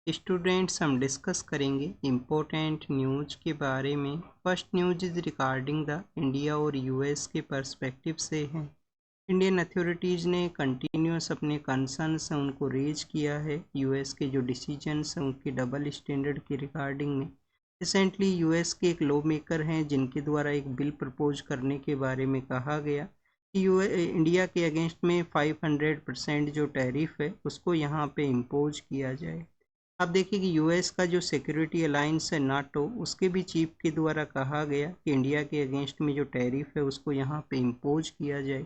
Students हम discuss करेंगे important news के बारे में। First news is regarding the India और यूएस के पर्सपेक्टिव से है। इंडियन अथॉरिटीज़ ने कंटिन्यूस अपने कंसर्न्स हैं उनको रेज किया है यूएस के जो डिसीजंस हैं उनके डबल स्टैंडर्ड के रिगार्डिंग में। रिसेंटली यूएस के एक लॉ मेकर हैं जिनके द्वारा एक बिल प्रपोज करने के बारे में कहा गया कि इंडिया के अगेंस्ट में 500% जो टैरिफ है उसको यहाँ पे इम्पोज किया जाए। आप देखिए कि यूएस का जो सिक्योरिटी अलायंस है नाटो, उसके भी चीफ के द्वारा कहा गया कि इंडिया के अगेंस्ट में जो टैरिफ है उसको यहाँ पे इम्पोज किया जाए।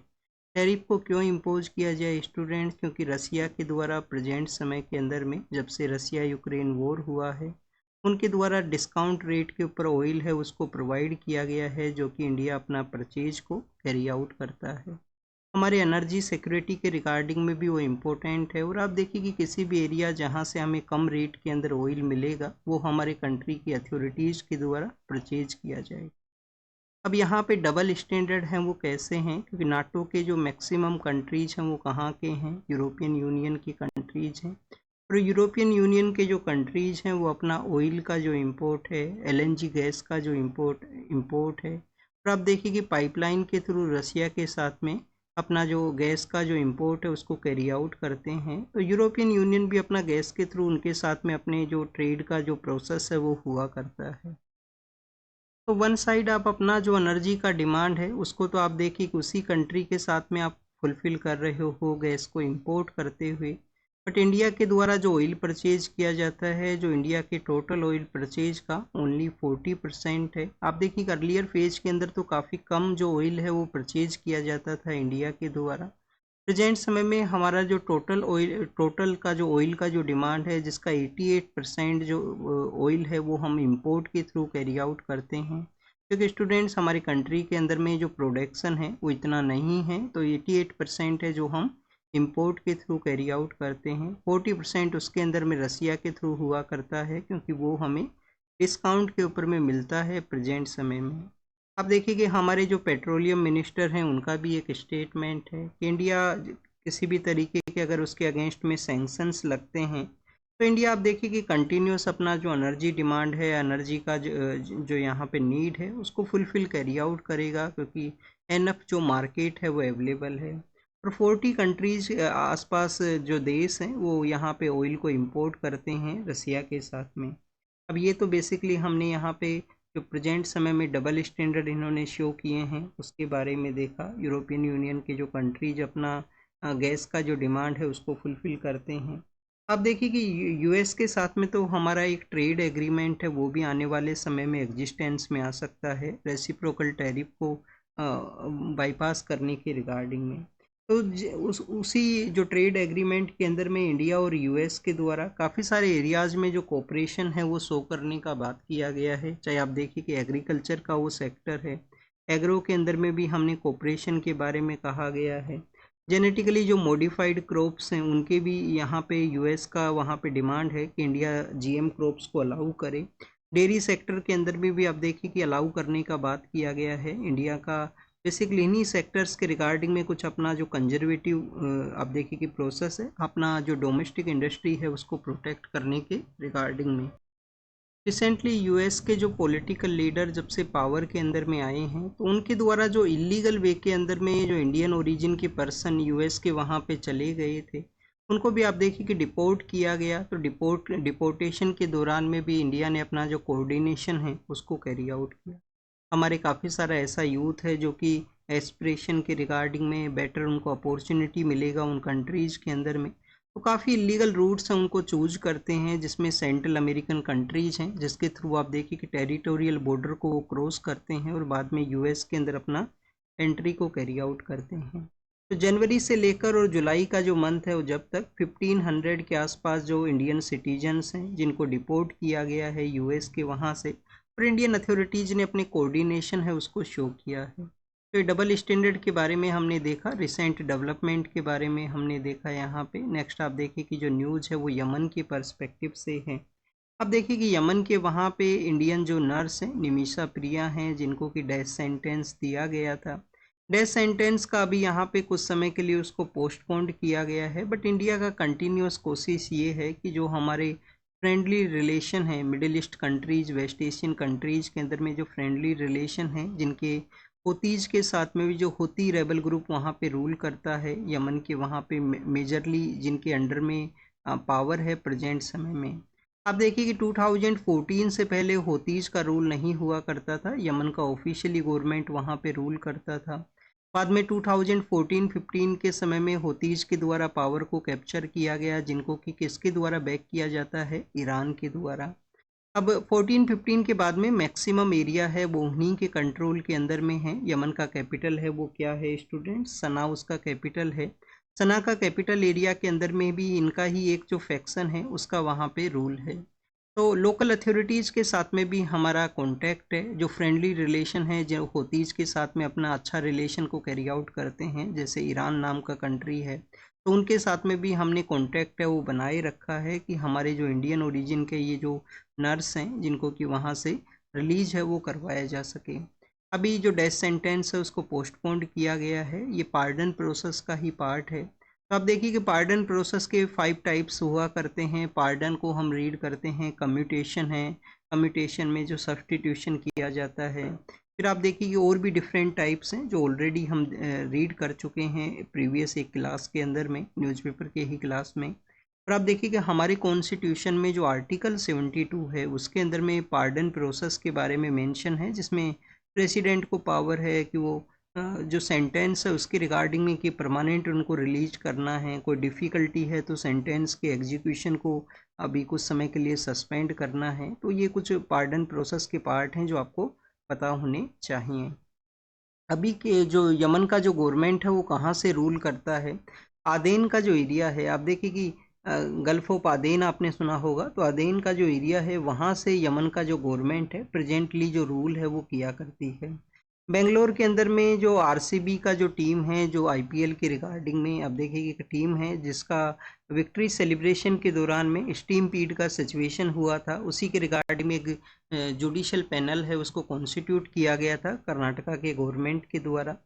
टैरिफ को क्यों इम्पोज किया जाए स्टूडेंट्स? क्योंकि रसिया के द्वारा प्रेजेंट समय के अंदर में जब से रसिया यूक्रेन वॉर हुआ है उनके द्वारा डिस्काउंट रेट के ऊपर ऑयल है उसको प्रोवाइड किया गया है जो कि इंडिया अपना परचेज को कैरी आउट करता है। हमारे एनर्जी सिक्योरिटी के रिगार्डिंग में भी वो इम्पोर्टेंट है। और आप देखिए कि किसी भी एरिया जहाँ से हमें कम रेट के अंदर ऑयल मिलेगा वो हमारे कंट्री की अथॉरिटीज़ के द्वारा परचेज किया जाएगा। अब यहाँ पे डबल स्टैंडर्ड हैं वो कैसे हैं? क्योंकि नाटो के जो मैक्सिमम कंट्रीज हैं वो कहाँ के हैं? यूरोपियन यूनियन की कंट्रीज हैं। और यूरोपियन यूनियन के जो कंट्रीज हैं वो अपना ऑयल का जो इम्पोर्ट है, एलएनजी गैस का जो इम्पोर्ट है, और आप देखिए कि पाइपलाइन के थ्रू रसिया के साथ में अपना जो गैस का जो इम्पोर्ट है उसको कैरी आउट करते हैं। तो यूरोपियन यूनियन भी अपना गैस के थ्रू उनके साथ में अपने जो ट्रेड का जो प्रोसेस है वो हुआ करता है। तो वन साइड आप अपना जो एनर्जी का डिमांड है उसको तो आप देखिए कि उसी कंट्री के साथ में आप फुलफ़िल कर रहे हो गैस को इंपोर्ट करते हुए। बट इंडिया के द्वारा जो ऑयल परचेज किया जाता है, जो इंडिया के टोटल ऑयल परचेज का ओनली 40% है। आप देखिए अर्लियर फेज के अंदर तो काफ़ी कम जो ऑयल है वो परचेज किया जाता था इंडिया के द्वारा। प्रेजेंट समय में हमारा जो टोटल का जो ऑयल का जो डिमांड है जिसका 88% जो ऑयल है वो हम इंपोर्ट के थ्रू कैरी आउट करते हैं। क्योंकि स्टूडेंट्स हमारी कंट्री के अंदर में जो प्रोडक्शन है वो इतना नहीं है, तो 88% है जो हम इंपोर्ट के थ्रू कैरी आउट करते हैं। 40% उसके अंदर में रसिया के थ्रू हुआ करता है क्योंकि वो हमें डिस्काउंट के ऊपर में मिलता है प्रेजेंट समय में। आप देखिए कि हमारे जो पेट्रोलियम मिनिस्टर हैं उनका भी एक स्टेटमेंट है कि इंडिया किसी भी तरीके के अगर उसके अगेंस्ट में सैंक्शंस लगते हैं तो इंडिया आप देखिए कि कंटिन्यूस अपना जो एनर्जी डिमांड है, एनर्जी का जो यहाँ पे नीड है उसको फुलफ़िल कैरी आउट करेगा क्योंकि एनफ जो मार्केट है वो अवेलेबल है। और 40 कंट्रीज आसपास जो देश हैं वो यहाँ पे ऑयल को इंपोर्ट करते हैं रसिया के साथ में। अब ये तो बेसिकली हमने यहाँ पे जो प्रेजेंट समय में डबल स्टैंडर्ड इन्होंने शो किए हैं उसके बारे में देखा। यूरोपियन यूनियन के जो कंट्रीज अपना गैस का जो डिमांड है उसको फुलफ़िल करते हैं। आप देखिए कि यूएस के साथ में तो हमारा एक ट्रेड एग्रीमेंट है वो भी आने वाले समय में एग्जिस्टेंस में आ सकता है रेसिप्रोकल टैरिफ को बाईपास करने के रिगार्डिंग में। तो उसी जो ट्रेड एग्रीमेंट के अंदर में इंडिया और यूएस के द्वारा काफ़ी सारे एरियाज़ में जो कोऑपरेशन है वो शो करने का बात किया गया है। चाहे आप देखिए कि एग्रीकल्चर का वो सेक्टर है, एग्रो के अंदर में भी हमने कोऑपरेशन के बारे में कहा गया है। जेनेटिकली जो मॉडिफाइड क्रॉप्स हैं उनके भी यहाँ पे यूएस का वहाँ पे डिमांड है कि इंडिया जीएम क्रॉप्स को अलाउ करे। डेयरी सेक्टर के अंदर भी आप देखिए कि अलाउ करने का बात किया गया है इंडिया का। बेसिकली इन्हीं सेक्टर्स के रिगार्डिंग में कुछ अपना जो कंजर्वेटिव आप देखिए कि प्रोसेस है अपना जो डोमेस्टिक इंडस्ट्री है उसको प्रोटेक्ट करने के रिगार्डिंग में। रिसेंटली यूएस के जो पॉलिटिकल लीडर जब से पावर के अंदर में आए हैं तो उनके द्वारा जो इलीगल वे के अंदर में जो इंडियन ओरिजिन के पर्सन यूएस के वहाँ पे चले गए थे उनको भी आप देखिए कि डिपोर्ट किया गया। तो डिपोर्टेशन के दौरान में भी इंडिया ने अपना जो कोऑर्डिनेशन है उसको कैरी आउट किया। हमारे काफ़ी सारा ऐसा यूथ है जो कि एस्पिरेशन के रिगार्डिंग में बेटर उनको अपॉर्चुनिटी मिलेगा उन कंट्रीज़ के अंदर में, तो काफ़ी इलीगल रूट्स हैं उनको चूज करते हैं जिसमें सेंट्रल अमेरिकन कंट्रीज़ हैं जिसके थ्रू आप देखिए कि टेरिटोरियल बॉर्डर को वो क्रॉस करते हैं और बाद में यूएस के अंदर अपना एंट्री को कैरी आउट करते हैं। तो जनवरी से लेकर और जुलाई का जो मंथ है वो जब तक 1500 के आसपास जो इंडियन सिटीजन्स हैं जिनको डिपोर्ट किया गया है यूएस के वहाँ से, और इंडियन अथॉरिटीज़ ने अपने कोऑर्डिनेशन है उसको शो किया है। तो डबल स्टैंडर्ड के बारे में हमने देखा, रिसेंट डेवलपमेंट के बारे में हमने देखा यहाँ पे। नेक्स्ट आप देखिए कि जो न्यूज़ है वो यमन के पर्सपेक्टिव से है। अब देखिए कि यमन के वहाँ पे इंडियन जो नर्स हैं निमिषा प्रिया हैं जिनको कि डेथ सेंटेंस दिया गया था। डेथ सेंटेंस का अभी यहाँ पे कुछ समय के लिए उसको पोस्टपोन्ड किया गया है, बट इंडिया का कंटिन्यूस कोशिश ये है कि जो हमारे फ्रेंडली रिलेशन है Middle East countries, West Asian countries के अंदर में जो फ्रेंडली रिलेशन है, जिनके होतीज के साथ में भी जो होती रेबल ग्रुप वहाँ पे रूल करता है यमन के, वहाँ पे मेजरली जिनके अंडर में पावर है प्रेजेंट समय में। आप देखिए कि 2014 से पहले होतीज का रूल नहीं हुआ करता था, यमन का ऑफिशियली गवर्नमेंट वहाँ पे रूल करता था। बाद में 2014-15 के समय में होतीज के द्वारा पावर को कैप्चर किया गया, जिनको कि किसके द्वारा बैक किया जाता है, ईरान के द्वारा। अब 14-15 के बाद में मैक्सिमम एरिया है वो उन्हीं के कंट्रोल के अंदर में है। यमन का कैपिटल है वो क्या है स्टूडेंट्स, सना उसका कैपिटल है। सना का कैपिटल एरिया के अंदर में भी इनका ही एक जो फैक्शन है उसका वहाँ पे रूल है। तो लोकल अथॉरिटीज़ के साथ में भी हमारा कॉन्टैक्ट है, जो फ्रेंडली रिलेशन है, जो होतीज़ के साथ में अपना अच्छा रिलेशन को कैरी आउट करते हैं, जैसे ईरान नाम का कंट्री है, तो उनके साथ में भी हमने कॉन्टैक्ट है वो बनाए रखा है कि हमारे जो इंडियन ओरिजिन के ये जो नर्स हैं जिनको कि वहाँ से रिलीज है वो करवाया जा सके। अभी जो डेथ सेंटेंस है उसको पोस्टपोन्ड किया गया है, ये पार्डन प्रोसेस का ही पार्ट है। तो आप देखिए कि पार्डन प्रोसेस के 5 टाइप्स हुआ करते हैं। पार्डन को हम रीड करते हैं, कम्यूटेशन है, कम्यूटेशन में जो सब्स्टिट्यूशन किया जाता है। फिर आप देखिए कि और भी डिफरेंट टाइप्स हैं जो ऑलरेडी हम रीड कर चुके हैं प्रीवियस एक क्लास के अंदर में, न्यूज़पेपर के ही क्लास में। और आप देखिए कि हमारे कॉन्स्टिट्यूशन में जो आर्टिकल 72 है उसके अंदर में पार्डन प्रोसेस के बारे में मेंशन है, जिसमें प्रेसिडेंट को पावर है कि वो जो सेंटेंस है उसके रिगार्डिंग में कि परमानेंट उनको रिलीज करना है, कोई डिफ़िकल्टी है तो सेंटेंस के एग्जीक्यूशन को अभी कुछ समय के लिए सस्पेंड करना है। तो ये कुछ पार्डन प्रोसेस के पार्ट हैं जो आपको पता होने चाहिए। अभी के जो यमन का जो गवर्नमेंट है वो कहाँ से रूल करता है, आदेन का जो एरिया है, आप देखिए कि गल्फ ऑफ आदेन आपने सुना होगा, तो आदेन का जो एरिया है वहाँ से यमन का जो गवर्नमेंट है प्रेजेंटली जो रूल है वो किया करती है। बेंगलोर के अंदर में जो आरसीबी का जो टीम है, जो आईपीएल के रिगार्डिंग में अब देखिए कि एक टीम है जिसका विक्ट्री सेलिब्रेशन के दौरान में स्टीम्पीड का सिचुएशन हुआ था, उसी के रिगार्डिंग में एक जुडिशल पैनल है उसको कॉन्स्टिट्यूट किया गया था कर्नाटका के गवर्नमेंट के द्वारा।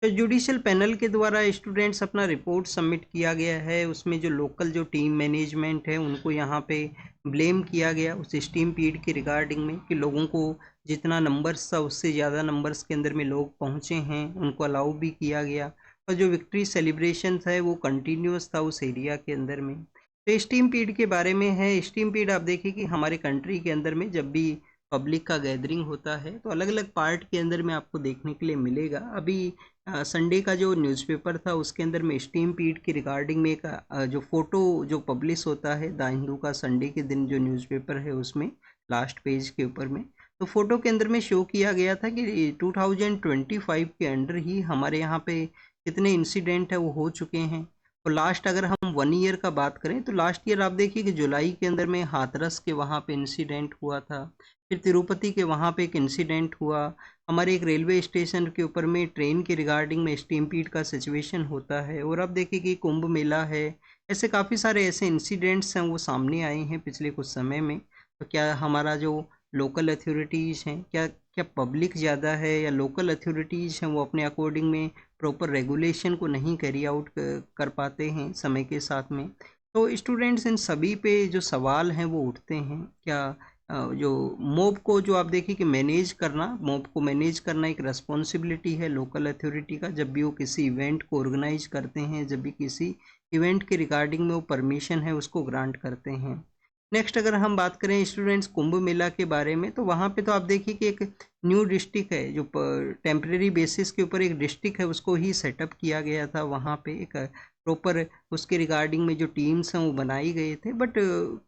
तो जुडिशल पैनल के द्वारा स्टूडेंट्स अपना रिपोर्ट सबमिट किया गया है, उसमें जो लोकल जो टीम मैनेजमेंट है उनको यहाँ पे ब्लेम किया गया उस स्टीम्पीड के रिगार्डिंग में कि लोगों को जितना नंबर्स था उससे ज़्यादा नंबर्स के अंदर में लोग पहुँचे हैं, उनको अलाउ भी किया गया, और जो विक्ट्री सेलिब्रेशन था वो कंटिन्यूस था उस एरिया के अंदर में। तो स्टीम्पीड के बारे में है, स्टीम्पीड आप देखिए कि हमारे कंट्री के अंदर में जब भी पब्लिक का गैदरिंग होता है तो अलग अलग पार्ट के अंदर में आपको देखने के लिए मिलेगा। अभी संडे का जो न्यूज़पेपर था उसके अंदर में स्टीम्पीड की रिगार्डिंग में एक जो फ़ोटो जो पब्लिश होता है द हिंदू का संडे के दिन जो न्यूज़पेपर है उसमें लास्ट पेज के ऊपर में, तो फ़ोटो के अंदर में शो किया गया था कि 2025 के अंडर ही हमारे यहाँ पे कितने इंसिडेंट है वो हो चुके हैं। और लास्ट अगर हम 1 ईयर का बात करें तो लास्ट ईयर आप देखिए कि जुलाई के अंदर में हाथरस के वहाँ पे इंसिडेंट हुआ था, फिर तिरुपति के वहाँ पे एक इंसिडेंट हुआ, हमारे एक रेलवे स्टेशन के ऊपर में ट्रेन के रिगार्डिंग में स्टीम्पीड का सिचुएशन होता है, और अब देखिए कि कुंभ मेला है, ऐसे काफ़ी सारे ऐसे इंसिडेंट्स हैं वो सामने आए हैं पिछले कुछ समय में। तो क्या हमारा जो लोकल अथॉरिटीज़ हैं, क्या पब्लिक ज़्यादा है या लोकल अथॉरिटीज़ हैं वो अपने अकॉर्डिंग में प्रॉपर रेगुलेशन को नहीं कैरी आउट कर पाते हैं समय के साथ में। तो स्टूडेंट्स इन सभी पे जो सवाल हैं वो उठते हैं। क्या जो मोब को जो आप देखिए कि मोब को मैनेज करना एक रिस्पॉन्सिबिलिटी है लोकल अथॉरिटी का, जब भी वो किसी इवेंट को ऑर्गेनाइज करते हैं, जब भी किसी इवेंट के रिगार्डिंग में वो परमिशन है उसको ग्रांट करते हैं। नेक्स्ट अगर हम बात करें स्टूडेंट्स कुंभ मेला के बारे में, तो वहाँ पे तो आप देखिए कि एक न्यू डिस्ट्रिक्ट है जो टेम्प्रेरी बेसिस के ऊपर एक डिस्ट्रिक्ट है उसको ही सेटअप किया गया था, वहाँ पे एक प्रॉपर उसके रिगार्डिंग में जो टीम्स हैं वो बनाई गए थे, बट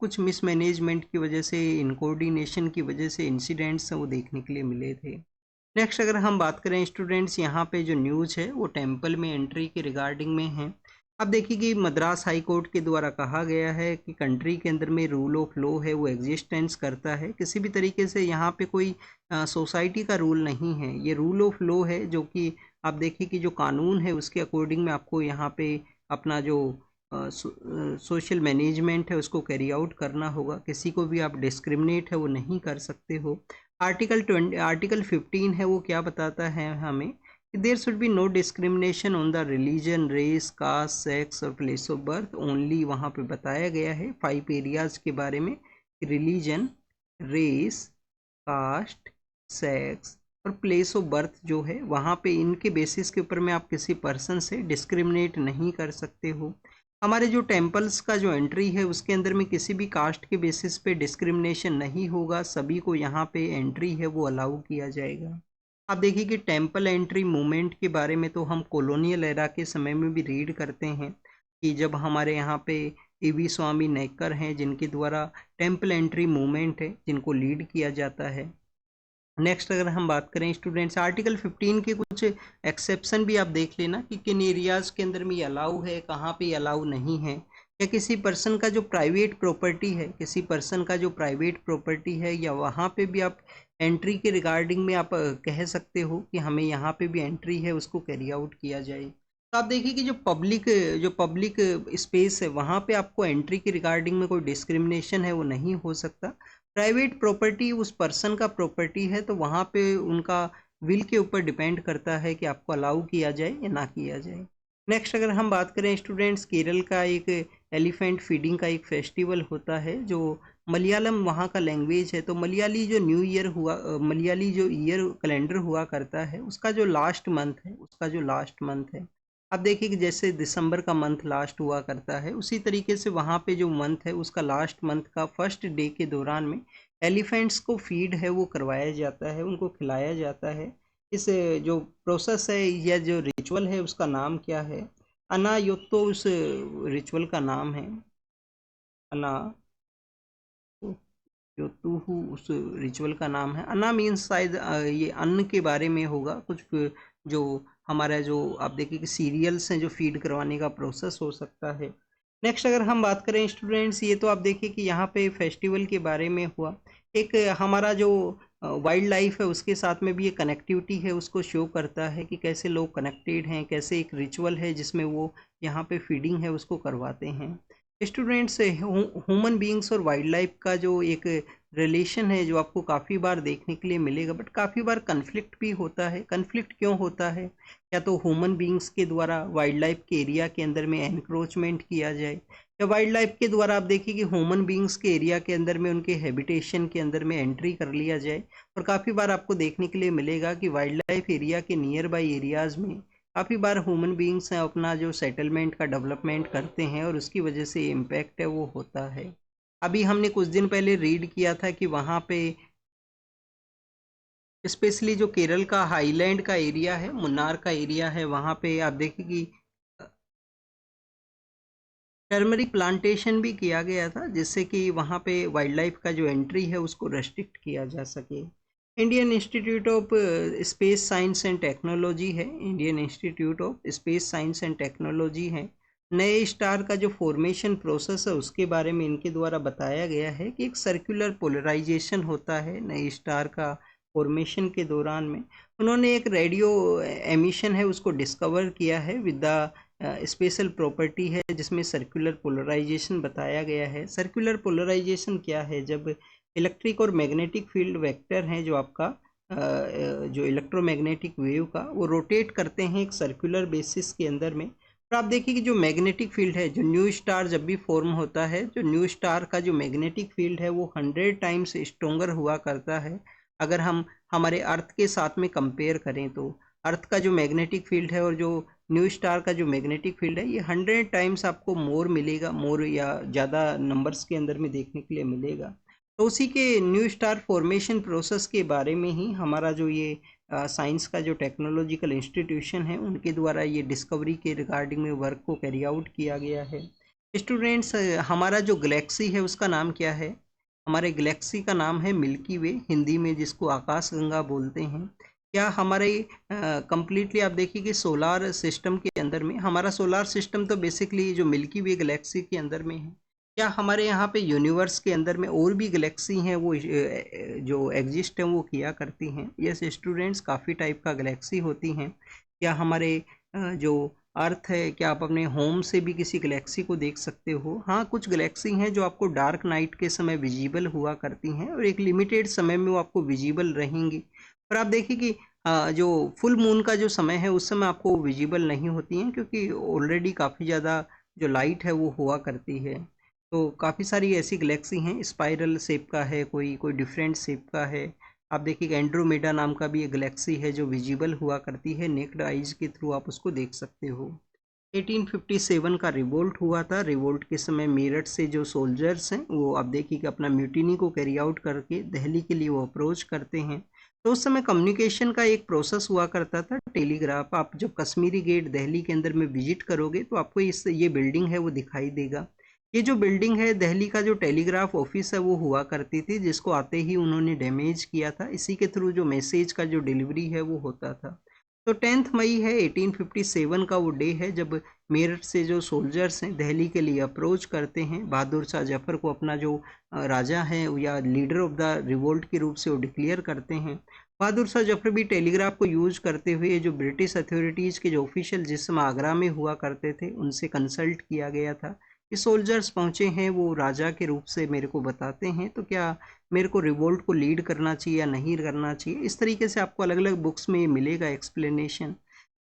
कुछ मिसमैनेजमेंट की वजह से, इनकोऑर्डिनेशन की वजह से इंसिडेंट्स हैं वो देखने के लिए मिले थे। नेक्स्ट अगर हम बात करें स्टूडेंट्स, यहाँ पे जो न्यूज़ है वो टेम्पल में एंट्री के रिगार्डिंग में है। अब देखिए कि मद्रास हाई कोर्ट के द्वारा कहा गया है कि कंट्री के अंदर में रूल ऑफ लॉ है वो एग्जिस्टेंस करता है, किसी भी तरीके से यहाँ पे कोई सोसाइटी का रूल नहीं है, ये रूल ऑफ लॉ है जो कि आप देखिए कि जो कानून है उसके अकॉर्डिंग में आपको यहाँ पे अपना जो सोशल मैनेजमेंट है उसको कैरी आउट करना होगा, किसी को भी आप डिस्क्रिमिनेट है वो नहीं कर सकते हो। आर्टिकल 15 है वो क्या बताता है हमें, there should be no discrimination on the religion, race, caste, sex और प्लेस ऑफ बर्थ ओनली, वहाँ पे बताया गया है 5 एरियाज़ के बारे में रिलीजन, रेस, कास्ट, सेक्स और प्लेस ऑफ बर्थ जो है वहाँ पे इनके बेसिस के ऊपर में आप किसी पर्सन से डिस्क्रिमिनेट नहीं कर सकते हो। हमारे जो टेम्पल्स का जो एंट्री है उसके अंदर में किसी भी कास्ट के बेसिस पे डिस्क्रिमिनेशन नहीं होगा, सभी को यहाँ पे एंट्री है वो अलाउ किया जाएगा। आप देखिए कि टेम्पल एंट्री मूवमेंट के बारे में तो हम कॉलोनियल एरा के समय में भी रीड करते हैं कि जब हमारे यहाँ पे ईवी स्वामी नेकर हैं जिनके द्वारा टेम्पल एंट्री मूवमेंट है जिनको लीड किया जाता है। नेक्स्ट अगर हम बात करें स्टूडेंट्स, आर्टिकल 15 के कुछ एक्सेप्शन भी आप देख लेना कि किन एरियाज के अंदर में ये अलाउ है, कहाँ पे अलाउ नहीं है। या किसी पर्सन का जो प्राइवेट प्रॉपर्टी है, किसी पर्सन का जो प्राइवेट प्रॉपर्टी है या वहाँ पे भी आप एंट्री के रिगार्डिंग में आप कह सकते हो कि हमें यहाँ पे भी एंट्री है उसको कैरी आउट किया जाए। तो आप देखिए कि जो पब्लिक स्पेस है वहाँ पे आपको एंट्री के रिगार्डिंग में कोई डिस्क्रिमिनेशन है वो नहीं हो सकता। प्राइवेट प्रॉपर्टी उस पर्सन का प्रॉपर्टी है तो वहाँ पे उनका विल के ऊपर डिपेंड करता है कि आपको अलाउ किया जाए या ना किया जाए। नेक्स्ट अगर हम बात करें स्टूडेंट्स, केरल का एक एलिफेंट फीडिंग का एक फेस्टिवल होता है जो मलयालम वहाँ का लैंग्वेज है। तो मलयाली जो न्यू ईयर हुआ, मलयाली जो ईयर कैलेंडर हुआ करता है उसका जो लास्ट मंथ है, आप देखिए कि जैसे दिसंबर का मंथ लास्ट हुआ करता है उसी तरीके से वहाँ पे जो मंथ है उसका लास्ट मंथ का फर्स्ट डे के दौरान में एलिफेंट्स को फीड है वो करवाया जाता है, उनको खिलाया जाता है। इस जो प्रोसेस है या जो रिचुअल है उसका नाम क्या है? अनायोत्तो उस रिचुअल का नाम है। अना योतुहु उस रिचुअल का नाम है। अन्ना मीन्स शायद ये अन्न के बारे में होगा कुछ, जो हमारा जो आप देखिए कि सीरियल्स हैं जो फीड करवाने का प्रोसेस हो सकता है। नेक्स्ट अगर हम बात करें स्टूडेंट्स, ये तो आप देखिए कि यहाँ पे फेस्टिवल के बारे में हुआ। एक हमारा जो वाइल्ड लाइफ है उसके साथ में भी ये कनेक्टिविटी है उसको शो करता है कि कैसे लोग कनेक्टेड हैं, कैसे एक रिचुअल है जिसमें वो यहाँ पे फीडिंग है उसको करवाते हैं। स्टूडेंट्स, ह्यूमन बींग्स और वाइल्ड लाइफ का जो एक रिलेशन है जो आपको काफ़ी बार देखने के लिए मिलेगा, बट काफ़ी बार कन्फ्लिक्ट भी होता है। कन्फ्लिक्ट क्यों होता है? या तो ह्यूमन बींग्स के द्वारा वाइल्ड लाइफ के एरिया के अंदर में एनक्रोचमेंट किया जाए, या वाइल्ड लाइफ के द्वारा आप देखिए कि ह्यूमन बींग्स के एरिया के अंदर में उनके हैबिटेशन के अंदर में एंट्री कर लिया जाए। और काफ़ी बार आपको देखने के लिए मिलेगा कि वाइल्ड लाइफ एरिया के नियर बाई एरियाज़ में काफ़ी बार ह्यूमन बींग्स हैं अपना जो सेटलमेंट का डेवलपमेंट करते हैं और उसकी वजह से इम्पैक्ट है वो होता है। अभी हमने कुछ दिन पहले रीड किया था कि वहाँ पे स्पेशली जो केरल का हाईलैंड का एरिया है, मुन्नार का एरिया है, वहाँ पे आप देखिए कि टर्मरिक प्लांटेशन भी किया गया था जिससे कि वहाँ पे वाइल्ड लाइफ का जो एंट्री है उसको रेस्ट्रिक्ट किया जा सके। Indian Institute of Space Science and Technology है, Indian Institute of Space Science and Technology है। नए स्टार का जो फॉर्मेशन प्रोसेस है उसके बारे में इनके द्वारा बताया गया है कि एक सर्कुलर पोलराइजेशन होता है नए स्टार का फॉर्मेशन के दौरान में। उन्होंने एक रेडियो एमिशन है उसको डिस्कवर किया है विद द स्पेशल प्रॉपर्टी है जिसमें सर्कुलर पोलराइजेशन बताया गया है। सर्कुलर पोलराइजेशन क्या है? जब इलेक्ट्रिक और मैग्नेटिक फील्ड वेक्टर हैं जो आपका जो इलेक्ट्रोमैग्नेटिक वेव का वो रोटेट करते हैं एक सर्कुलर बेसिस के अंदर में। और आप देखिए कि जो मैग्नेटिक फील्ड है, जो न्यू स्टार जब भी फॉर्म होता है, जो न्यू स्टार का जो मैग्नेटिक फील्ड है वो 100 टाइम्स स्ट्रोंगर हुआ करता है। अगर हम हमारे अर्थ के साथ में कंपेयर करें तो अर्थ का जो मैग्नेटिक फील्ड है और जो न्यू स्टार का जो मैग्नेटिक फील्ड है ये 100 टाइम्स आपको मोर मिलेगा, मोर या ज़्यादा नंबर्स के अंदर में देखने के लिए मिलेगा। तो उसी के न्यू स्टार फॉर्मेशन प्रोसेस के बारे में ही हमारा जो ये साइंस का जो टेक्नोलॉजिकल इंस्टीट्यूशन है उनके द्वारा ये डिस्कवरी के रिगार्डिंग में वर्क को कैरी आउट किया गया है। स्टूडेंट्स, हमारा जो गैलेक्सी है उसका नाम क्या है? हमारे गैलेक्सी का नाम है मिल्की वे, हिंदी में जिसको आकाश गंगा बोलते हैं। क्या हमारे कंप्लीटली आप देखिए कि सोलार सिस्टम के अंदर में, हमारा सोलार सिस्टम तो बेसिकली जो मिल्की वे गैलेक्सी के अंदर में है, क्या हमारे यहाँ पे यूनिवर्स के अंदर में और भी गैलेक्सी हैं वो जो एग्जिस्ट हैं वो किया करती हैं? यस स्टूडेंट्स, काफ़ी टाइप का गैलेक्सी होती हैं। क्या हमारे जो अर्थ है, क्या आप अपने होम से भी किसी गैलेक्सी को देख सकते हो? हाँ, कुछ गैलेक्सी हैं जो आपको डार्क नाइट के समय विजिबल हुआ करती हैं और एक लिमिटेड समय में वो आपको विजिबल रहेंगी। पर आप देखिए कि जो फुल मून का जो समय है उस समय आपको विजिबल नहीं होती हैं क्योंकि ऑलरेडी काफ़ी ज़्यादा जो लाइट है वो हुआ करती है। तो काफ़ी सारी ऐसी गैलेक्सी हैं, स्पाइरल शेप का है, कोई कोई डिफरेंट शेप का है। आप देखिए एंड्रोमेडा नाम का भी एक गैलेक्सी है जो विजिबल हुआ करती है, नेक्ड आइज के थ्रू आप उसको देख सकते हो। 1857 का रिवोल्ट हुआ था। रिवोल्ट के समय मेरठ से जो सोल्जर्स हैं वो आप देखिए कि अपना म्यूटिनी को कैरी आउट करके दिल्ली के लिए वो अप्रोच करते हैं। तो उस समय कम्युनिकेशन का एक प्रोसेस हुआ करता था, टेलीग्राफ। आप जब कश्मीरी गेट दिल्ली के अंदर में विजिट करोगे तो आपको इस ये बिल्डिंग है वो दिखाई देगा। ये जो बिल्डिंग है दिल्ली का जो टेलीग्राफ ऑफिस है वो हुआ करती थी, जिसको आते ही उन्होंने डैमेज किया था। इसी के थ्रू जो मैसेज का जो डिलीवरी है वो होता था। तो 10 मई है 1857 का वो डे है जब मेरठ से जो सोल्जर्स हैं दिल्ली के लिए अप्रोच करते हैं। बहादुर शाह जफर को अपना जो राजा है या लीडर ऑफ द रिवोल्ट के रूप से वो डिक्लेयर करते हैं। बहादुर शाह जफर भी टेलीग्राफ को यूज करते हुए जो ब्रिटिश अथॉरिटीज़ के जो ऑफिशियल जिस समय आगरा में हुआ करते थे उनसे कंसल्ट किया गया था कि सोल्जर्स पहुंचे हैं, वो राजा के रूप से मेरे को बताते हैं, तो क्या मेरे को रिवोल्ट को लीड करना चाहिए या नहीं करना चाहिए। इस तरीके से आपको अलग अलग बुक्स में मिलेगा एक्सप्लेनेशन।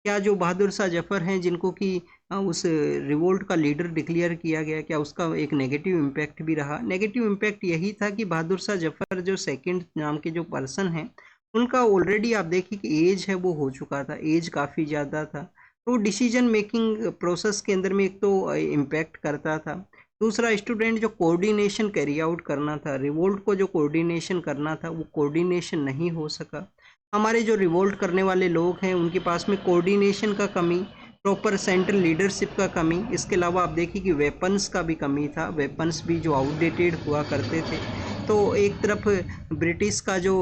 क्या जो बहादुर शाह जफर हैं जिनको कि उस रिवोल्ट का लीडर डिक्लेयर किया गया, क्या उसका एक नेगेटिव इम्पैक्ट भी रहा। नेगेटिव इम्पैक्ट यही था कि बहादुर शाह जफर जो सेकंड नाम के जो पर्सन हैं उनका ऑलरेडी आप देखिए कि एज है वो हो चुका था, एज काफ़ी ज़्यादा था। तो डिसीजन मेकिंग प्रोसेस के अंदर में एक तो इम्पैक्ट करता था। दूसरा, स्टूडेंट जो कोऑर्डिनेशन कैरी आउट करना था, रिवोल्ट को जो कोऑर्डिनेशन करना था वो कोऑर्डिनेशन नहीं हो सका। हमारे जो रिवोल्ट करने वाले लोग हैं उनके पास में कोऑर्डिनेशन का कमी, प्रॉपर सेंट्रल लीडरशिप का कमी, इसके अलावा आप देखिए कि वेपन्स का भी कमी था, वेपन्स भी जो आउटडेटेड हुआ करते थे। तो एक तरफ ब्रिटिश का जो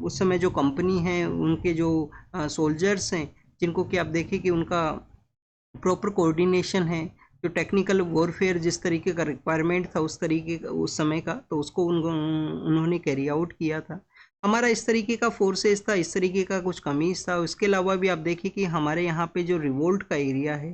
उस समय जो कंपनी है उनके जो सोल्जर्स हैं जिनको कि आप देखिए कि उनका प्रॉपर कोऑर्डिनेशन है, जो टेक्निकल वॉरफेयर जिस तरीके का रिक्वायरमेंट था उस तरीके का उस समय का, तो उसको उन्होंने कैरी आउट किया था। हमारा इस तरीके का फोर्सेस था, इस तरीके का कुछ कमीज था। उसके अलावा भी आप देखिए कि हमारे यहाँ पे जो रिवोल्ट का एरिया है,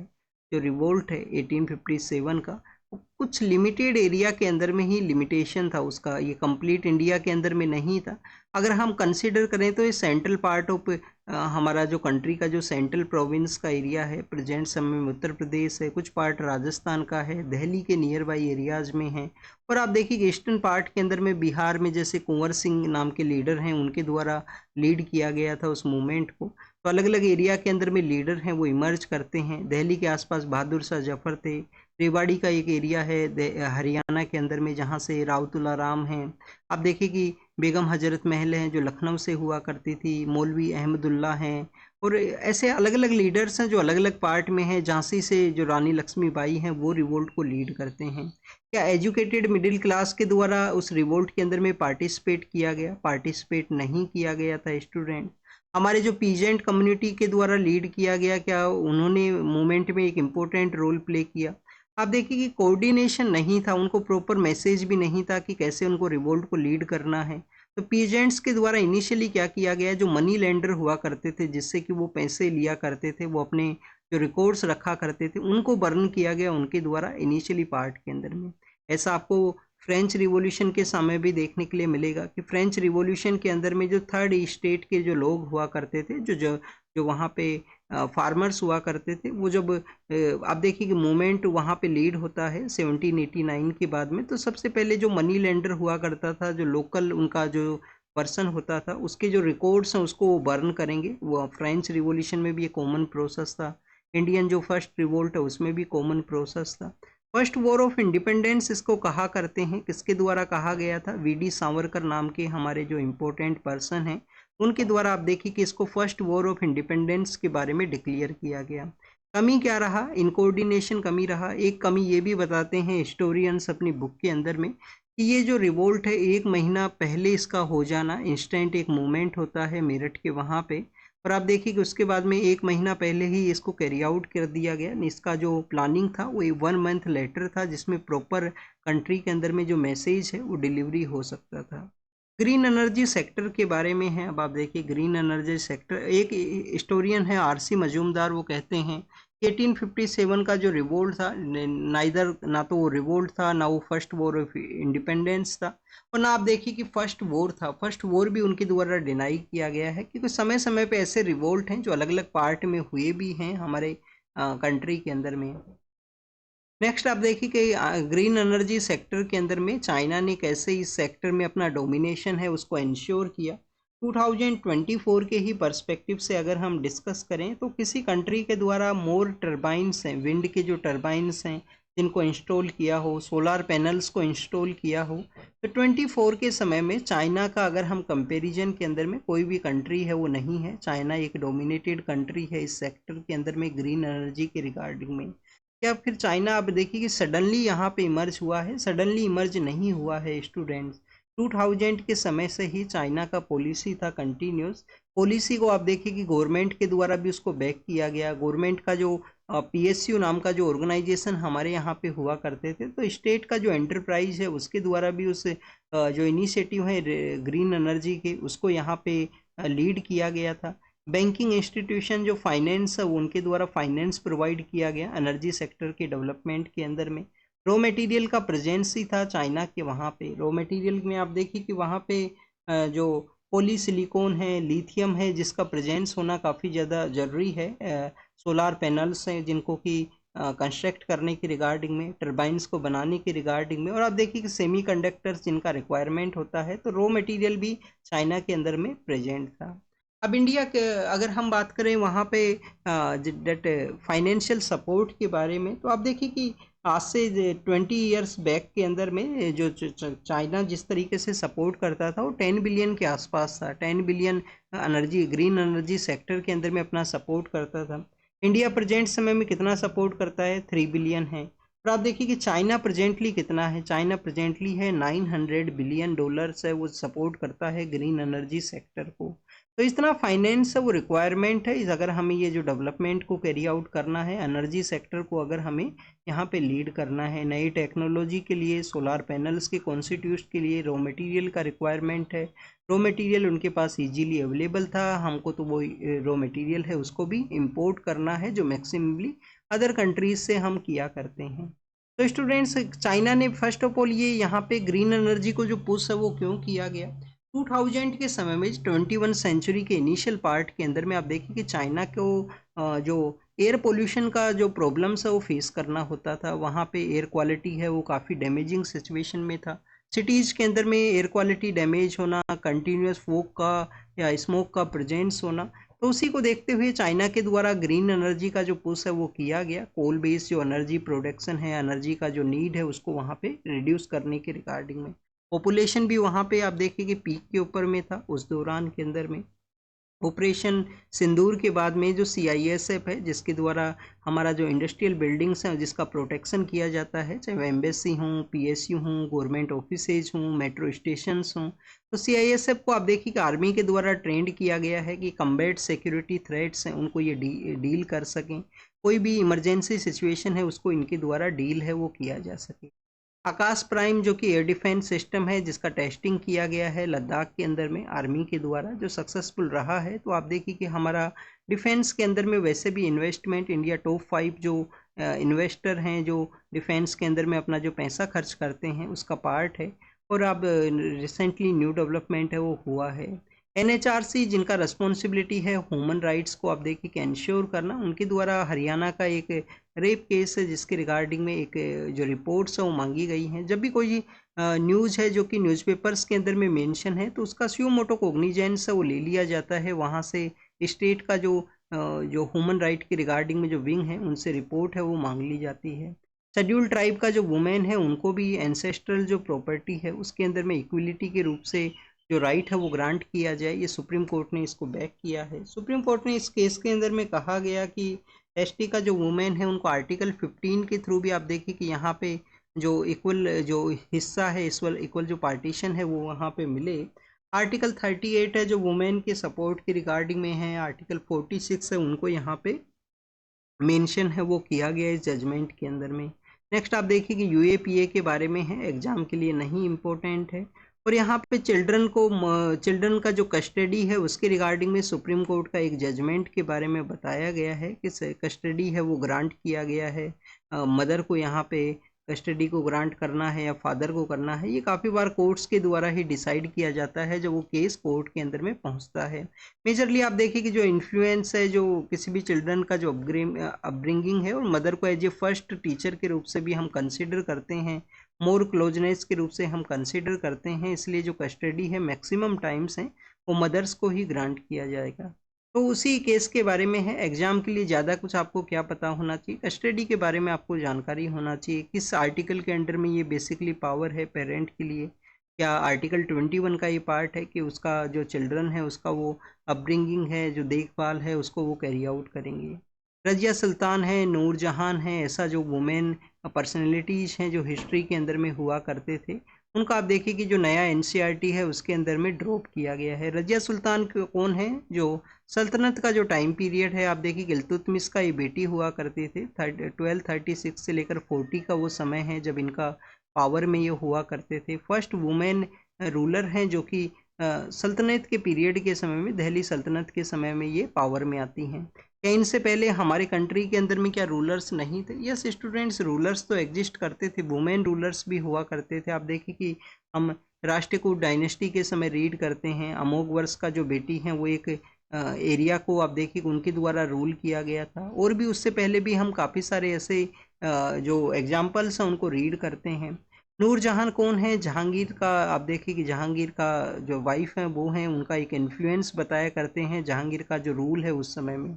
जो रिवोल्ट है 1857 का, वो कुछ लिमिटेड एरिया के अंदर में ही लिमिटेशन था उसका, ये कंप्लीट इंडिया के अंदर में नहीं था। अगर हम कंसिडर करें तो ये सेंट्रल पार्ट ऑफ हमारा जो कंट्री का जो सेंट्रल प्रोविंस का एरिया है, प्रेजेंट समय में उत्तर प्रदेश है, कुछ पार्ट राजस्थान का है, दिल्ली के नियर बाई एरियाज में है। और आप देखिए कि ईस्टर्न पार्ट के अंदर में बिहार में जैसे कुंवर सिंह नाम के लीडर हैं उनके द्वारा लीड किया गया था उस मूवमेंट को। तो अलग अलग एरिया के अंदर में लीडर हैं वो इमर्ज करते हैं। दिल्ली के आसपास बहादुर शाह जफर थे। रेवाड़ी का एक एरिया है हरियाणा के अंदर में जहाँ से रावतुल्ला राम हैं। आप देखिए कि बेगम हजरत महल हैं जो लखनऊ से हुआ करती थी, मौलवी अहमदुल्ला हैं, और ऐसे अलग अलग लीडर्स हैं जो अलग अलग पार्ट में हैं। झांसी से जो रानी लक्ष्मीबाई हैं वो रिवोल्ट को लीड करते हैं। क्या एजुकेटेड मिडिल क्लास के द्वारा उस रिवोल्ट के अंदर में पार्टिसिपेट किया गया? पार्टिसिपेट नहीं किया गया था स्टूडेंट। हमारे जो पीजेंट कम्युनिटी के द्वारा लीड किया गया, क्या उन्होंने मूवमेंट में एक इम्पोर्टेंट रोल प्ले किया? आप देखिए कि कोऑर्डिनेशन नहीं था, उनको प्रॉपर मैसेज भी नहीं था कि कैसे उनको रिवोल्ट को लीड करना है। तो पीजेंट्स के द्वारा इनिशियली क्या किया गया, जो मनी लेंडर हुआ करते थे जिससे कि वो पैसे लिया करते थे, वो अपने जो रिकॉर्ड्स रखा करते थे उनको बर्न किया गया उनके द्वारा इनिशियली पार्ट के अंदर में। ऐसा आपको फ्रेंच रिवॉल्यूशन के समय भी देखने के लिए मिलेगा कि फ्रेंच रिवॉल्यूशन के अंदर में जो थर्ड स्टेट के जो लोग हुआ करते थे, जो जो जो वहाँ पे फार्मर्स हुआ करते थे, वो जब आप देखिए कि मूवमेंट वहाँ पे लीड होता है 1789 के बाद में, तो सबसे पहले जो मनी लेंडर हुआ करता था, जो लोकल उनका जो पर्सन होता था, उसके जो रिकॉर्ड्स हैं उसको वो बर्न करेंगे। वो फ्रेंच रिवॉल्यूशन में भी एक कॉमन प्रोसेस था। इंडियन जो फर्स्ट रिवोल्ट है उसमें भी कॉमन प्रोसेस था। फर्स्ट वॉर ऑफ इंडिपेंडेंस इसको कहा करते हैं। किसके द्वारा कहा गया था? वीडी सावरकर नाम के हमारे जो इम्पोर्टेंट पर्सन हैं उनके द्वारा आप देखिए कि इसको फर्स्ट वॉर ऑफ इंडिपेंडेंस के बारे में डिक्लेयर किया गया। कमी क्या रहा? इनकोऑर्डिनेशन कमी रहा। एक कमी ये भी बताते हैं हिस्टोरियंस अपनी बुक के अंदर में कि ये जो रिवोल्ट है 1 महीना पहले इसका हो जाना, इंस्टेंट एक मूवमेंट होता है मेरठ के वहाँ पे, और आप देखिए कि उसके बाद में 1 महीना पहले ही इसको कैरी आउट कर दिया गया। इसका जो प्लानिंग था वो 1 मंथ लेटर था जिसमें प्रॉपर कंट्री के अंदर में जो मैसेज है वो डिलीवरी हो सकता था। ग्रीन एनर्जी सेक्टर के बारे में है। अब आप देखिए ग्रीन एनर्जी सेक्टर, एक हिस्टोरियन है आरसी मजूमदार, वो कहते हैं 1857 का जो रिवोल्ट था, नाइदर ना तो वो रिवोल्ट था ना वो फर्स्ट वॉर ऑफ इंडिपेंडेंस था, और ना आप देखिए कि फर्स्ट वॉर था। फर्स्ट वॉर भी उनके द्वारा डिनाई किया गया है क्योंकि समय समय पे ऐसे रिवोल्ट हैं जो अलग अलग पार्ट में हुए भी हैं हमारे कंट्री के अंदर में। नेक्स्ट आप देखिए कि ग्रीन एनर्जी सेक्टर के अंदर में चाइना ने कैसे इस सेक्टर में अपना डोमिनेशन है उसको इंश्योर किया। 2024 के ही पर्सपेक्टिव से अगर हम डिस्कस करें तो किसी कंट्री के द्वारा मोर टर्बाइंस हैं, विंड के जो टर्बाइंस हैं जिनको इंस्टॉल किया हो, सोलार पैनल्स को इंस्टॉल किया हो, तो 24 के समय में चाइना का अगर हम कंपैरिजन के अंदर में कोई भी कंट्री है वो नहीं है। चाइना एक डोमिनेटेड कंट्री है इस सेक्टर के अंदर में ग्रीन एनर्जी के रिगार्डिंग में। क्या फिर चाइना आप देखिए कि सडनली यहाँ पे इमर्ज हुआ है? सडनली इमर्ज नहीं हुआ है स्टूडेंट्स। 2000 के समय से ही चाइना का पॉलिसी था कंटिन्यूस। पॉलिसी को आप देखिए कि गवर्नमेंट के द्वारा भी उसको बैक किया गया। गवर्नमेंट का जो पीएसयू नाम का जो ऑर्गेनाइजेशन हमारे यहाँ पे हुआ करते थे, तो स्टेट का जो एंटरप्राइज है उसके द्वारा भी उस जो इनिशिएटिव है ग्रीन एनर्जी के, उसको यहाँ पे लीड किया गया था। बैंकिंग इंस्टीट्यूशन जो फाइनेंस है उनके द्वारा फाइनेंस प्रोवाइड किया गया एनर्जी सेक्टर के डेवलपमेंट के अंदर में। रॉ मटेरियल का प्रेजेंस ही था चाइना के वहाँ पे। रॉ मटेरियल में आप देखिए कि वहाँ पे जो पॉलीसिलिकॉन है, लिथियम है, जिसका प्रेजेंस होना काफ़ी ज़्यादा ज़रूरी है। सोलार पैनल्स हैं जिनको कि कंस्ट्रक्ट करने के रिगार्डिंग में, टर्बाइंस को बनाने के रिगार्डिंग में, और आप देखिए कि सेमी कंडक्टर्स जिनका रिक्वायरमेंट होता है, तो रॉ मटेरियल भी चाइना के अंदर में प्रेजेंट था। अब इंडिया के अगर हम बात करें वहाँ पे डेट फाइनेंशियल सपोर्ट के बारे में, तो आप देखिए कि आज से 20 ईयर्स बैक के अंदर में जो चाइना जिस तरीके से सपोर्ट करता था वो 10 बिलियन के आसपास था। 10 billion energy, green energy sector के अंदर में अपना सपोर्ट करता था। इंडिया प्रेजेंट समय में कितना सपोर्ट करता है? 3 बिलियन है। और आप देखिए कि चाइना प्रेजेंटली कितना है? चाइना प्रेजेंटली है $900 बिलियन है, वो सपोर्ट करता है ग्रीन एनर्जी सेक्टर को। तो इस तरह फाइनेंस है वो रिक्वायरमेंट है। इस अगर हमें ये जो डेवलपमेंट को कैरी आउट करना है, एनर्जी सेक्टर को अगर हमें यहाँ पे लीड करना है, नई टेक्नोलॉजी के लिए, सोलार पैनल्स के कॉन्स्टिट्यूट के लिए रॉ मटेरियल का रिक्वायरमेंट है। रॉ मटेरियल उनके पास इजीली अवेलेबल था, हमको तो वो रॉ मटेरियल है उसको भी इम्पोर्ट करना है, जो मैक्सिममली अदर कंट्रीज से हम किया करते हैं। तो स्टूडेंट्स, चाइना ने फर्स्ट ऑफ ऑल ये यहाँ पे ग्रीन एनर्जी को जो पुश है वो क्यों किया गया? 2000 के समय में 21 सेंचुरी के इनिशियल पार्ट के अंदर में आप देखिए कि चाइना को जो एयर पोल्यूशन का जो प्रॉब्लम्स है वो फेस करना होता था। वहाँ पे एयर क्वालिटी है वो काफ़ी डैमेजिंग सिचुएशन में था। सिटीज़ के अंदर में एयर क्वालिटी डैमेज होना, कंटिन्यूस फोक का या स्मोक का प्रेजेंस होना, तो उसी को देखते हुए चाइना के द्वारा ग्रीन एनर्जी का जो पुश है वो किया गया। कोल बेस्ड जो एनर्जी प्रोडक्शन है, एनर्जी का जो नीड है उसको वहाँ पे रिड्यूस करने के रिगार्डिंग में। पॉपुलेशन भी वहाँ पे आप देखिए कि पीक के ऊपर में था उस दौरान के अंदर में। ऑपरेशन सिंदूर के बाद में जो CISF है, जिसके द्वारा हमारा जो इंडस्ट्रियल बिल्डिंग्स हैं जिसका प्रोटेक्शन किया जाता है, चाहे वो एम्बेसी हों, PSU हों, गवर्नमेंट ऑफिसेज हों, मेट्रो स्टेशंस हों, तो CISF को आप देखिए कि आर्मी के द्वारा ट्रेंड किया गया है कि कम्बैट सिक्योरिटी थ्रेट्स हैं उनको ये डील कर सकें। कोई भी इमरजेंसी सिचुएशन है उसको इनके द्वारा डील है वो किया जा सके। आकाश प्राइम जो कि एयर डिफेंस सिस्टम है जिसका टेस्टिंग किया गया है लद्दाख के अंदर में आर्मी के द्वारा, जो सक्सेसफुल रहा है। तो आप देखिए कि हमारा डिफेंस के अंदर में वैसे भी इन्वेस्टमेंट, इंडिया टॉप 5 जो इन्वेस्टर हैं जो डिफेंस के अंदर में अपना जो पैसा खर्च करते हैं उसका पार्ट है। और अब रिसेंटली न्यू डेवलपमेंट है वो हुआ है। NHRC जिनका रिस्पॉन्सिबिलिटी है ह्यूमन राइट्स को आप देखिए कि इंश्योर करना, उनके द्वारा हरियाणा का एक रेप केस है जिसके रिगार्डिंग में एक जो रिपोर्ट्स है वो मांगी गई हैं। जब भी कोई न्यूज़ है जो कि न्यूज़पेपर्स के अंदर में मेंशन है तो उसका स्यू मोटो कोग्निजेंस है वो ले लिया जाता है। वहाँ से स्टेट का जो ह्यूमन राइट के रिगार्डिंग में जो विंग है उनसे रिपोर्ट है वो मांग ली जाती है। शेड्यूल ट्राइब का जो वुमेन है उनको भी एंसेस्ट्रल जो प्रॉपर्टी है उसके अंदर में इक्वलिटी के रूप से जो राइट है वो ग्रांट किया जाए। ये सुप्रीम कोर्ट ने इसको बैक किया है। सुप्रीम कोर्ट ने इस केस के अंदर में कहा गया कि ST का जो वुमेन है उनको आर्टिकल 15 के थ्रू भी आप देखिए कि यहाँ पे जो इक्वल जो हिस्सा है, इक्वल जो पार्टीशन है वो वहाँ पे मिले। आर्टिकल 38 है जो वुमेन के सपोर्ट के रिगार्डिंग में है। आर्टिकल 46 है उनको यहाँ पे मेंशन है वो किया गया इस जजमेंट के अंदर में। नेक्स्ट आप देखिए कि UAPA के बारे में है, एग्जाम के लिए नहीं इम्पोर्टेंट है। और यहाँ पे चिल्ड्रन का जो कस्टडी है उसके रिगार्डिंग में सुप्रीम कोर्ट का एक जजमेंट के बारे में बताया गया है कि कस्टडी है वो ग्रांट किया गया है मदर को यहाँ पे कस्टडी को ग्रांट करना है या फादर को करना है, ये काफ़ी बार कोर्ट्स के द्वारा ही डिसाइड किया जाता है जब वो केस कोर्ट के अंदर में पहुंचता है। मेजरली आप देखिए कि जो इन्फ्लुएंस है जो किसी भी चिल्ड्रन का जो अपब्रिंगिंग है, और मदर को एज ए फर्स्ट टीचर के रूप से भी हम कंसिडर करते हैं, मोर क्लोजनेस के रूप से हम कंसिडर करते हैं, इसलिए जो कस्टडी है मैक्सिमम टाइम्स हैं वो मदर्स को ही ग्रांट किया जाएगा। तो उसी केस के बारे में है। एग्जाम के लिए ज़्यादा कुछ आपको क्या पता होना चाहिए, कस्टडी के बारे में आपको जानकारी होना चाहिए, किस आर्टिकल के अंडर में ये बेसिकली पावर है पेरेंट के लिए, क्या आर्टिकल 21 का ये पार्ट है कि उसका जो चिल्ड्रन है उसका वो अपब्रिंगिंग है, जो देखभाल है उसको वो कैरी आउट करेंगे। रजिया सुल्तान है, नूरजहान है, ऐसा जो वुमेन पर्सनैलिटीज़ हैं जो हिस्ट्री के अंदर में हुआ करते थे, उनका आप देखिए कि जो नया एनसीईआरटी है उसके अंदर में ड्रॉप किया गया है। रजिया सुल्तान कौन है, जो सल्तनत का जो टाइम पीरियड है, आप देखिए इल्तुतमिश का ये बेटी हुआ करते थे, 1236 से लेकर 40 का वो समय है जब इनका पावर में ये हुआ करते थे। फर्स्ट वुमेन रूलर हैं जो कि सल्तनत के पीरियड के समय में, दिल्ली सल्तनत के समय में ये पावर में आती हैं। क्या इनसे पहले हमारे कंट्री के अंदर में क्या रूलर्स नहीं थे? यस स्टूडेंट्स, रूलर्स तो एग्जिस्ट करते थे, वुमेन रूलर्स भी हुआ करते थे। आप देखिए कि हम राष्ट्रकूट डायनेस्टी के समय रीड करते हैं, अमोघवर्ष का जो बेटी हैं वो एक एरिया को आप देखिए उनके द्वारा रूल किया गया था, और भी उससे पहले भी हम काफ़ी सारे ऐसे जो एग्जाम्पल्स हैं उनको रीड करते हैं। नूरजहान कौन है, जहांगीर का आप देखिए कि जहांगीर का जो वाइफ है वो हैं, उनका एक इन्फ्लुएंस बताया करते हैं जहांगीर का जो रूल है उस समय में।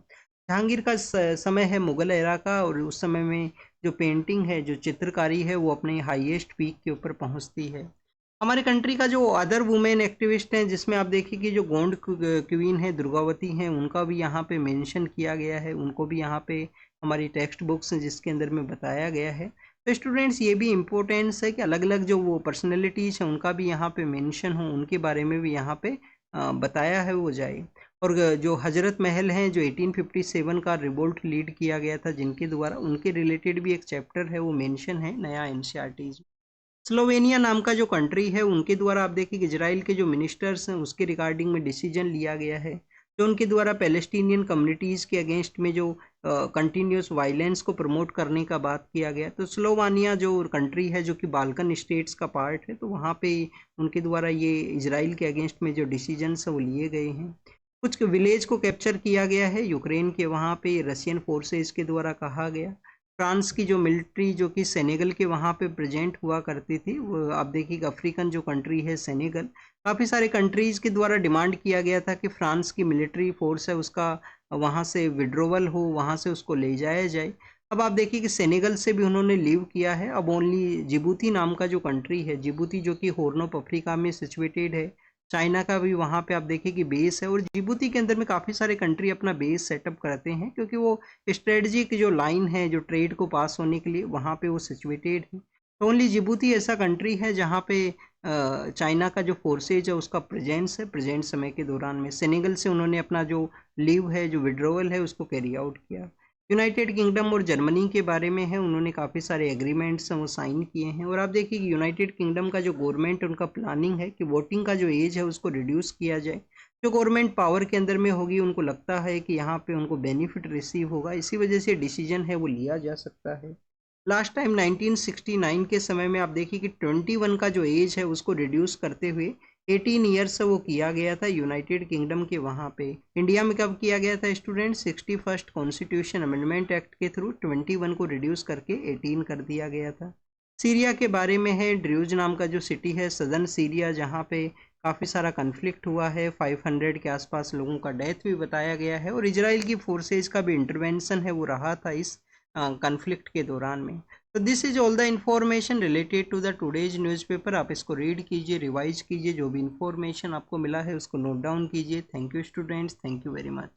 जहांगीर का समय है मुग़ल एरा का, और उस समय में जो पेंटिंग है, जो चित्रकारी है वो अपने हाईएस्ट पीक के ऊपर पहुंचती है। हमारे कंट्री का जो अदर वुमेन एक्टिविस्ट हैं, जिसमें आप देखिए कि जो गोंड क्वीन है दुर्गावती हैं, उनका भी यहाँ पे मेंशन किया गया है, उनको भी यहाँ पे हमारी टेक्स्ट बुक्स हैं जिसके अंदर में बताया गया है। तो स्टूडेंट्स ये भी इम्पोर्टेंस है कि अलग अलग जो वो पर्सनैलिटीज़ हैं उनका भी यहाँ पे मेंशन हो, उनके बारे में भी यहाँ पे बताया है वो जाए। और जो हजरत महल हैं जो 1857 का रिवोल्ट लीड किया गया था जिनके द्वारा, उनके रिलेटेड भी एक चैप्टर है वो मेंशन है नया एनसीईआरटीज़। स्लोवेनिया नाम का जो कंट्री है उनके द्वारा आप देखिए कि इजराइल के जो मिनिस्टर्स हैं उसके रिगार्डिंग में डिसीजन लिया गया है, जो उनके द्वारा पैलेस्टीनियन कम्युनिटीज़ के अगेंस्ट में जो कंटिन्यूस वायलेंस को प्रमोट करने का बात किया गया। तो स्लोवानिया जो कंट्री है जो कि बाल्कन स्टेट्स का पार्ट है, तो वहाँ पे उनके द्वारा ये इजराइल के अगेंस्ट में जो डिसीजंस हैं वो लिए गए हैं। कुछ विलेज को कैप्चर किया गया है यूक्रेन के, वहाँ पे रशियन फोर्सेज के द्वारा कहा गया। फ्रांस की जो मिलिट्री जो कि सेनेगल के वहाँ पे प्रेजेंट हुआ करती थी, वो आप देखिए अफ्रीकन जो कंट्री है सेनेगल, काफ़ी सारे कंट्रीज़ के द्वारा डिमांड किया गया था कि फ्रांस की मिलिट्री फोर्स है उसका वहाँ से विड्रोवल हो, वहाँ से उसको ले जाया जाए। अब आप देखिए कि सेनेगल से भी उन्होंने लीव किया है। अब ओनली जिबूती नाम का जो कंट्री है, जिबूती जो कि हॉर्न ऑफ अफ्रीका में सिचुएटेड है, चाइना का भी वहाँ पे आप देखिए कि बेस है, और जिबूती के अंदर में काफ़ी सारे कंट्री अपना बेस सेटअप करते हैं क्योंकि वो स्ट्रेटजिक जो लाइन है जो ट्रेड को पास होने के लिए वहाँ पे वो सिचुएटेड है। तो ओनली जिबूती ऐसा कंट्री है जहाँ पे चाइना का जो फोर्सेज है उसका प्रेजेंस है प्रेजेंट समय के दौरान में। सेनेगल से उन्होंने अपना जो लीव है, जो विड्रोवल है, उसको कैरी आउट किया। यूनाइटेड किंगडम और जर्मनी के बारे में है, उन्होंने काफ़ी सारे एग्रीमेंट्स हैं वो साइन किए हैं। और आप देखिए कि यूनाइटेड किंगडम का जो गवर्नमेंट उनका प्लानिंग है कि वोटिंग का जो एज है उसको रिड्यूस किया जाए। जो गवर्नमेंट पावर के अंदर में होगी उनको लगता है कि यहाँ पे उनको बेनिफिट रिसीव होगा, इसी वजह से डिसीजन है वो लिया जा सकता है। लास्ट टाइम 1969 के समय में आप देखिए कि 21 का जो एज है उसको रिड्यूस करते हुए 18 ईयर्स से वो किया गया था यूनाइटेड किंगडम के वहाँ पे। इंडिया में कब किया गया था student? 61st constitution amendment act के थ्रू 21 को रिड्यूस करके 18 कर दिया गया था। सीरिया के बारे में है, ड्रूज नाम का जो सिटी है सदर्न सीरिया, जहाँ पे काफ़ी सारा कन्फ्लिक्ट हुआ है, 500 के आसपास लोगों का डेथ भी बताया गया है, और इजराइल की फोर्सेज का भी इंटरवेंशन है वो रहा था इस कन्फ्लिक्ट के दौरान में। तो this is all the information related to the today's newspaper. आप इसको रीड कीजिए, रिवाइज कीजिए, जो भी इन्फॉर्मेशन आपको मिला है उसको नोट डाउन कीजिए। Thank you students, thank you very much.